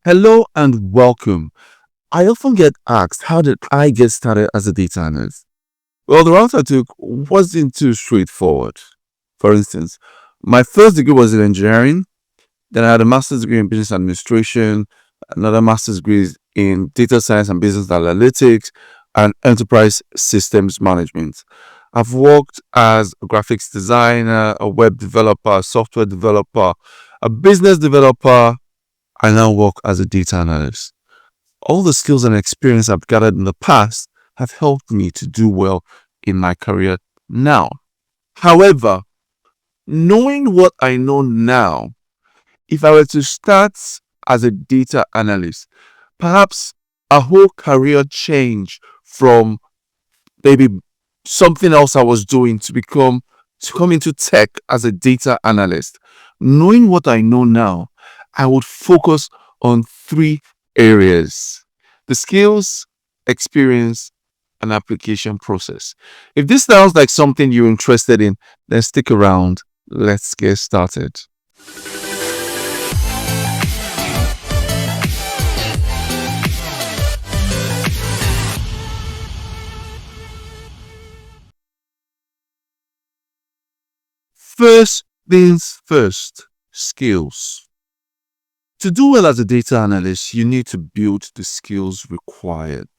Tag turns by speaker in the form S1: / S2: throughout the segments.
S1: Hello and welcome. I often get asked, how did I get started as a data analyst? Well, the route I took wasn't too straightforward. For instance, my first degree was in engineering, then I had a master's degree in business administration, another master's degree in data science and business analytics, and enterprise systems management. I've worked as a graphics designer, a web developer, a software developer, a business developer. I now work as a data analyst. All the skills and experience I've gathered in the past have helped me to do well in my career now. However, knowing what I know now, if I were to start as a data analyst, perhaps a whole career change from maybe something else I was doing to come into tech as a data analyst. Knowing what I know now, I would focus on three areas: the skills, experience, and application process. If this sounds like something you're interested in, then stick around. Let's get started. First things first, skills. To do well as a data analyst, you need to build the skills required.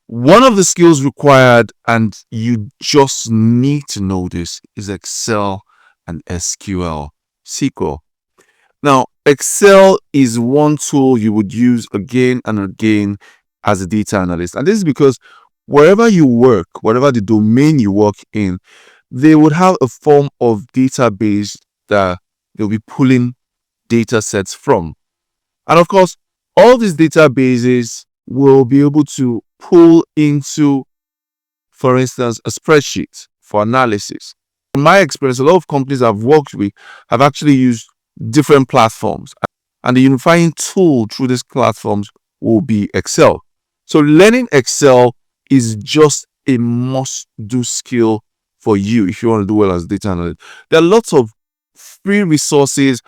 S1: One of the skills required, and you just need to know this, is Excel and SQL. Now, Excel is one tool you would use again and again as a data analyst. And this is because wherever you work, whatever the domain you work in, they would have a form of database that they'll be pulling data sets from. And of course, all these databases will be able to pull into, for instance, a spreadsheet for analysis. In my experience, a lot of companies I've worked with have actually used different platforms, and the unifying tool through these platforms will be Excel. So learning Excel is just a must-do skill for you if you want to do well as a data analyst. There are lots of free resources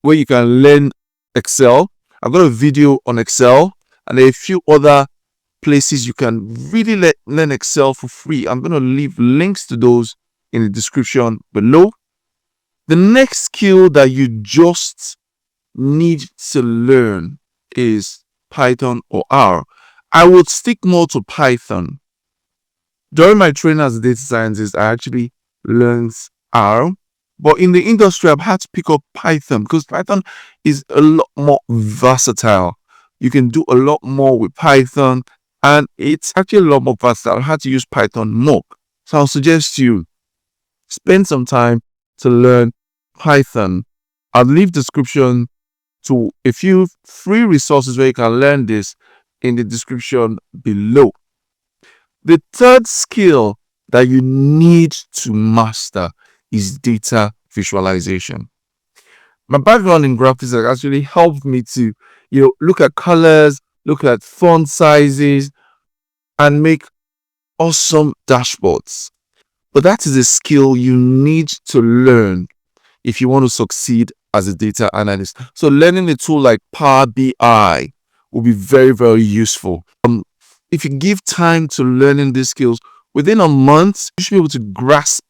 S1: where you can learn Excel. I've got a video on Excel, and there are a few other places you can really learn Excel for free. I'm going to leave links to those in the description below. The next skill that you just need to learn is Python or R. I would stick more to Python. During my training as a data scientist, I actually learned R. But in the industry, I've had to pick up Python because Python is a lot more versatile. You can do a lot more with Python, and it's actually a lot more versatile. I had to use Python more. So I'll suggest you spend some time to learn Python. I'll leave description to a few free resources where you can learn this in the description below. The third skill that you need to master is data visualization. My background in graphics has actually helped me to, look at colors, look at font sizes, and make awesome dashboards. But that is a skill you need to learn if you want to succeed as a data analyst. So learning a tool like Power BI will be very, very useful. If you give time to learning these skills, within a month, you should be able to grasp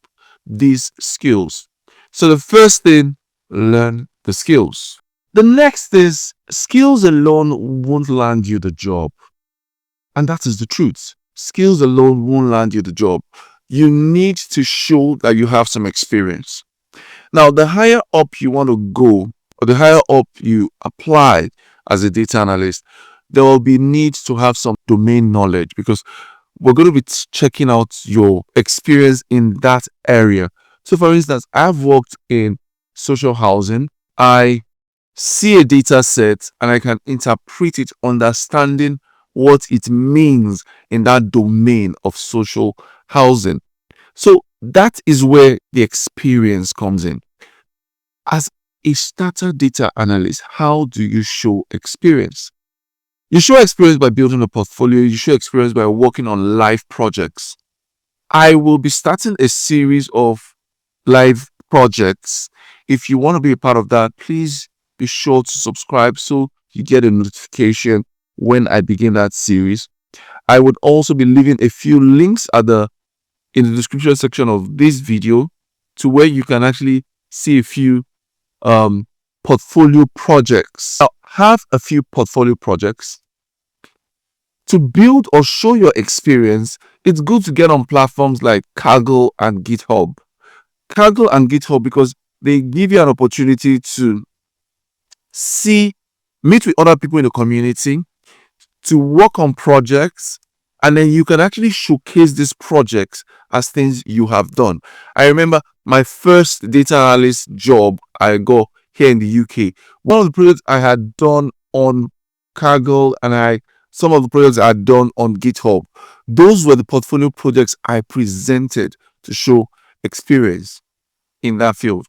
S1: these skills. So the first thing, learn the skills. The next is skills alone won't land you the job. And that is the truth. Skills alone won't land you the job. You need to show that you have some experience. Now, the higher up you want to go, or the higher up you apply as a data analyst, there will be need to have some domain knowledge because we're going to be checking out your experience in that area. So, for instance, I've worked in social housing. I see a data set and I can interpret it, understanding what it means in that domain of social housing. So that is where the experience comes in. As a starter data analyst, how do you show experience? You show experience by building a portfolio. You show experience by working on live projects. I will be starting a series of live projects. If you want to be a part of that, please be sure to subscribe so you get a notification when I begin that series. I would also be leaving a few links in the description section of this video to where you can actually see a few portfolio projects. Now, have a few portfolio projects. To build or show your experience, it's good to get on platforms like Kaggle and GitHub. Kaggle and GitHub, because they give you an opportunity to meet with other people in the community, to work on projects, and then you can actually showcase these projects as things you have done. I remember my first data analyst job I got here in the UK. One of the projects I had done on Kaggle and some of the projects I had done on GitHub, those were the portfolio projects I presented to show experience in that field.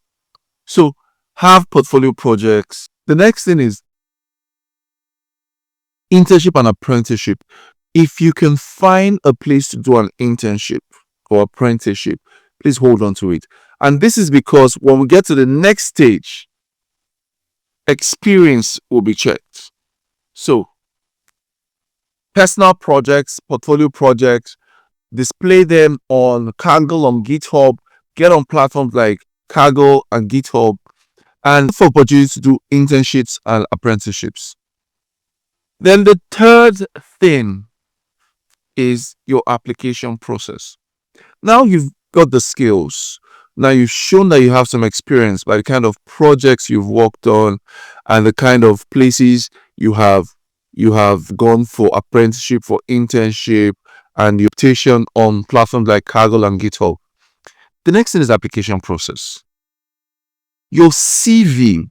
S1: So have portfolio projects. The next thing is internship and apprenticeship. If you can find a place to do an internship or apprenticeship, please hold on to it. And this is because when we get to the next stage, experience will be checked. So, personal projects, portfolio projects, display them on Kaggle, on GitHub, get on platforms like Kaggle and GitHub, and look for opportunities to do internships and apprenticeships. Then the third thing is your application process. Now you've got the skills. Now you've shown that you have some experience by the kind of projects you've worked on and the kind of places you have gone for apprenticeship, for internship, and the optation on platforms like Kaggle and GitHub. The next thing is application process. Your CV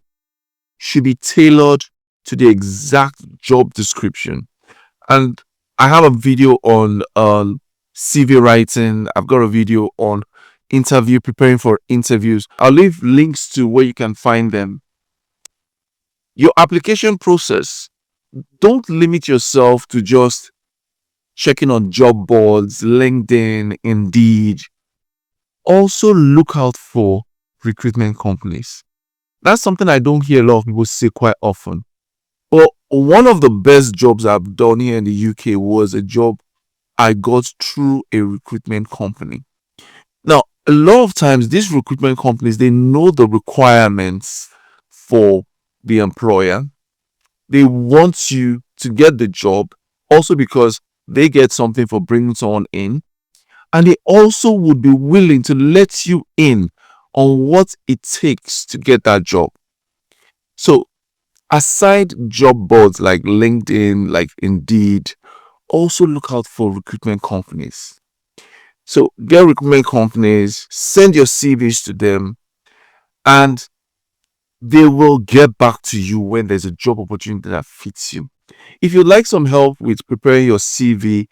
S1: should be tailored to the exact job description. And I have a video on CV writing. I've got a video on preparing for interviews. I'll leave links to where you can find them. Your application process, don't limit yourself to just checking on job boards, LinkedIn, Indeed. Also look out for recruitment companies. That's something I don't hear a lot of people say quite often. But one of the best jobs I've done here in the UK was a job I got through a recruitment company. Now, a lot of times these recruitment companies, they know the requirements for the employer. They want you to get the job also because they get something for bringing someone in. And they also would be willing to let you in on what it takes to get that job. So, aside job boards like LinkedIn, like Indeed, also look out for recruitment companies. So get recruitment companies, send your CVs to them, and they will get back to you when there's a job opportunity that fits you. If you'd like some help with preparing your CV,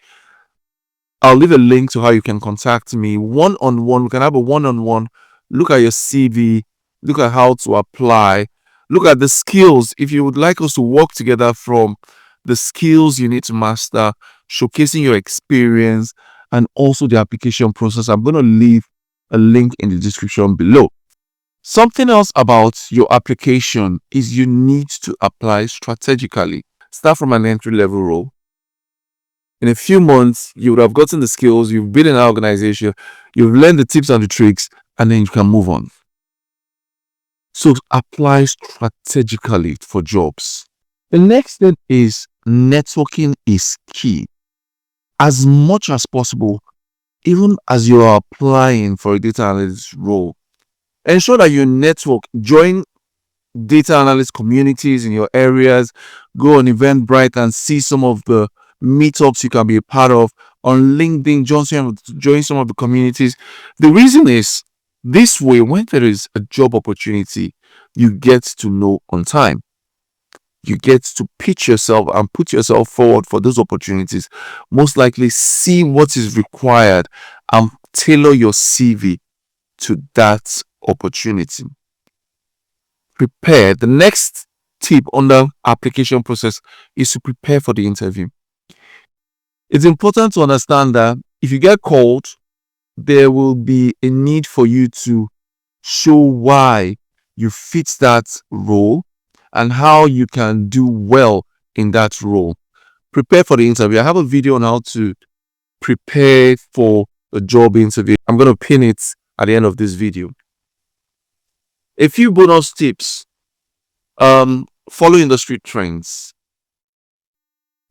S1: I'll leave a link to how you can contact me one-on-one. We can have a one-on-one, look at your CV, look at how to apply, look at the skills. If you would like us to work together from the skills you need to master, showcasing your experience, and also the application process, I'm going to leave a link in the description below. Something else about your application is you need to apply strategically. Start from an entry-level role. In a few months, you would have gotten the skills, you've been in an organization, you've learned the tips and the tricks, and then you can move on. So apply strategically for jobs. The next thing is networking is key. As much as possible, even as you are applying for a data analyst role, ensure that you network, join data analyst communities in your areas, go on Eventbrite and see some of the meetups you can be a part of. On LinkedIn, join some of the communities. The reason is, this way, when there is a job opportunity, you get to know on time. You get to pitch yourself and put yourself forward for those opportunities. Most likely see what is required and tailor your CV to that opportunity. Prepare. The next tip on the application process is to prepare for the interview. It's important to understand that if you get called, there will be a need for you to show why you fit that role and how you can do well in that role. Prepare for the interview. I have a video on how to prepare for a job interview. I'm going to pin it at the end of this video. A few bonus tips. Follow industry trends.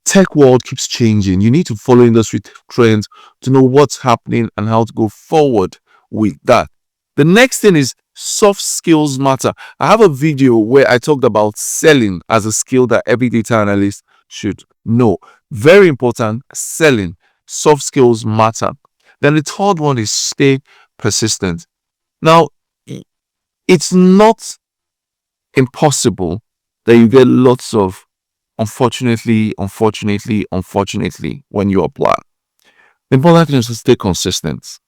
S1: Tech world keeps changing. You need to follow industry trends to know what's happening and how to go forward with that. The next thing is soft skills matter. I have a video where I talked about selling as a skill that every data analyst should know. Very important, selling. Soft skills matter. Then the third one is stay persistent. Now, it's not impossible that you get lots of unfortunately when you apply. The important thing is to stay consistent.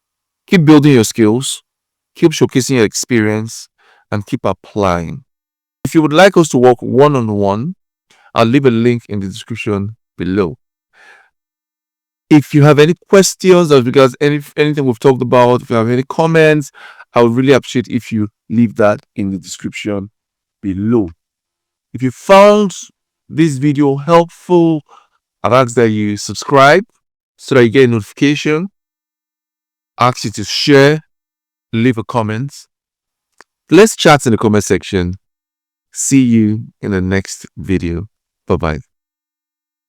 S1: Keep building your skills, keep showcasing your experience, and keep applying. If you would like us to work one-on-one, I'll leave a link in the description below. If you have any questions as regards anything we've talked about, if you have any comments, I would really appreciate if you leave that in the description below. If you found this video helpful, I'd ask that you subscribe so that you get a notification. Ask you to share, leave a comment. Let's chat in the comment section. See you in the next video. Bye-bye.